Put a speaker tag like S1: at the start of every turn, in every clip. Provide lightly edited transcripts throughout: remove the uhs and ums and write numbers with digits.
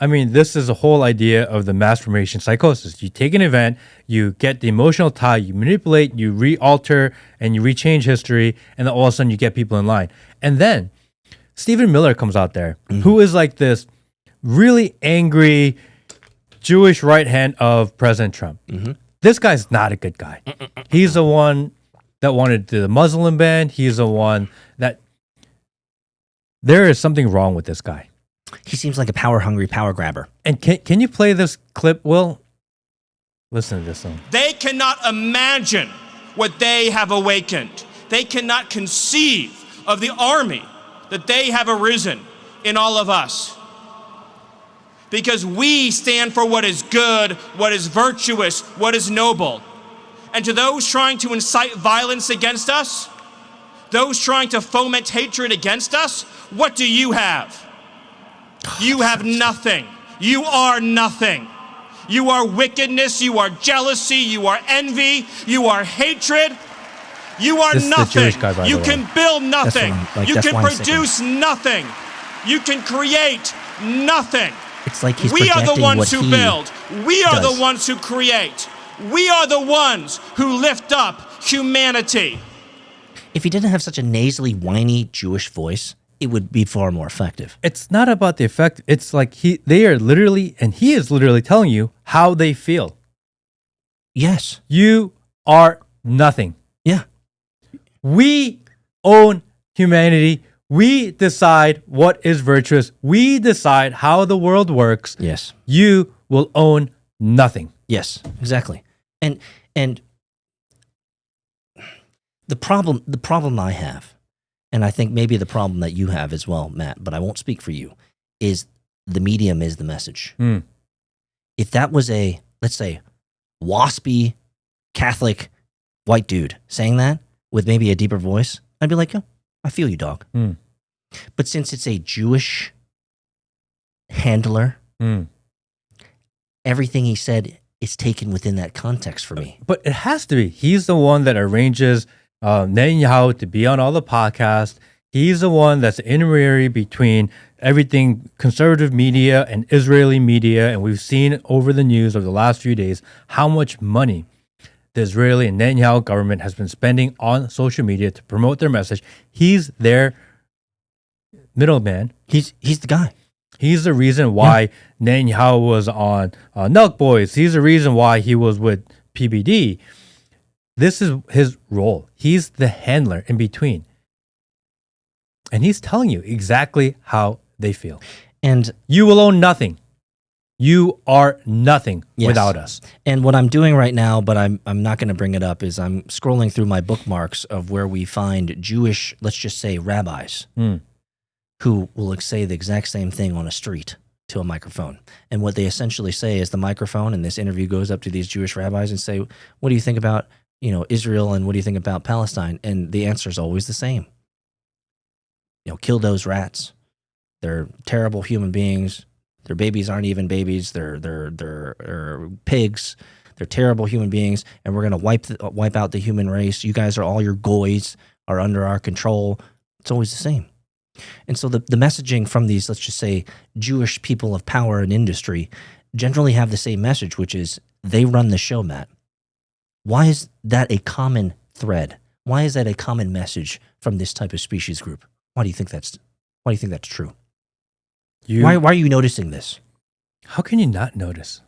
S1: I mean, this is the whole idea of the mass formation psychosis. You take an event, you get the emotional tie, you manipulate, you re-alter, and you rechange history, and then all of a sudden you get people in line. And then Stephen Miller comes out there, who is like this really angry Jewish right hand of President Trump. This guy's not a good guy. He's the one that wanted the Muslim ban. He's the one that... There is something wrong with this guy.
S2: He seems like a power-hungry power grabber.
S1: And can you play this clip, Will? Listen to this one.
S3: They cannot imagine what they have awakened. They cannot conceive of the army that they have arisen in all of us. Because we stand for what is good, what is virtuous, what is noble. And to those trying to incite violence against us, those trying to foment hatred against us, what do you have? You have nothing. You are nothing. You are wickedness, you are jealousy, you are envy, you are hatred. You are
S1: This is the
S3: nothing.
S1: Jewish guy, by
S3: You
S1: the
S3: can
S1: way.
S3: build nothing. You
S2: that's
S3: can
S2: why I'm sick of
S3: produce nothing. You can create nothing.
S2: It's like he's
S3: We are the
S2: projecting
S3: ones
S2: what
S3: who
S2: he
S3: build. We are
S2: does.
S3: the ones who create. We are the ones who lift up humanity.
S2: If he didn't have such a nasally, whiny Jewish voice, it would be far more effective.
S1: It's not about the effect. It's like they are literally, and he is literally telling you how they feel.
S2: Yes.
S1: You are nothing.
S2: Yeah.
S1: We own humanity. We decide what is virtuous. We decide how the world works.
S2: Yes.
S1: You will own nothing.
S2: Yes. Exactly. And the problem I have, and I think maybe the problem that you have as well, Matt, but I won't speak for you, is the medium is the message. If that was a, let's say, waspy Catholic white dude saying that with maybe a deeper voice, I'd be like, oh, I feel you, dog. But since it's a Jewish handler, everything he said is taken within that context for me.
S1: But it has to be. He's the one that arranges Netanyahu to be on all the podcasts. He's the one that's the intermediary between everything conservative media and Israeli media. And we've seen over the news over the last few days how much money the Israeli and Netanyahu government has been spending on social media to promote their message. He's their middleman.
S2: He's the guy.
S1: He's the reason why Netanyahu was on Nelk Boys. He's the reason why he was with PBD. This is his role. He's the handler in between. And he's telling you exactly how they feel.
S2: And
S1: you will own nothing. You are nothing
S2: Yes.
S1: without us.
S2: And what I'm doing right now, but I'm not going to bring it up, is I'm scrolling through my bookmarks of where we find Jewish, let's just say rabbis, who will say the exact same thing on a street to a microphone. And what they essentially say is the microphone, and this interview goes up to these Jewish rabbis and say, what do you think about, Israel, and what do you think about Palestine? And the answer is always the same. Kill those rats. They're terrible human beings. Their babies aren't even babies. They're pigs. They're terrible human beings, and we're going to wipe out the human race. You guys all your goys are under our control. It's always the same. And so the messaging from these, let's just say, Jewish people of power and industry generally have the same message, which is they run the show, Matt. Why is that a common thread? Why is that a common message from this type of species group? Why do you think that's true? Why are you noticing this?
S1: How can you not notice?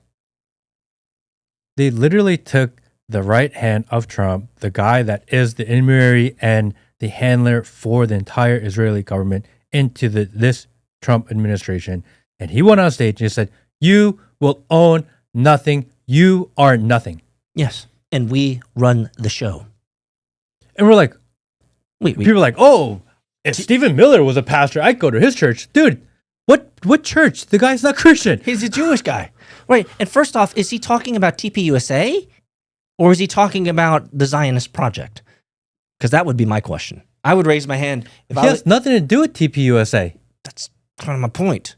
S1: They literally took the right hand of Trump, the guy that is the intermediary and the handler for the entire Israeli government, into this Trump administration. And he went on stage and he said, you will own nothing. You are nothing.
S2: Yes. And we run the show.
S1: And we're like,
S2: wait.
S1: People are like, oh, if Stephen Miller was a pastor, I'd go to his church. Dude, what church? The guy's not Christian.
S2: He's a Jewish guy. Right. And first off, is he talking about TPUSA? Or is he talking about the Zionist project? Because that would be my question. I would raise my hand.
S1: He has nothing to do with TPUSA.
S2: That's kind of my point.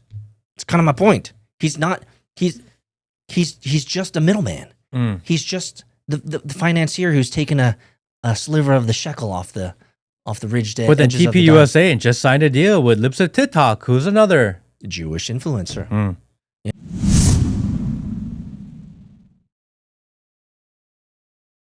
S2: It's kind of my point. He's not. He's just a middleman. He's just the financier who's taken a sliver of the shekel off the ridged edges.
S1: But then
S2: of the
S1: TPUSA and just signed a deal with Lips of TikTok, who's another
S2: Jewish influencer.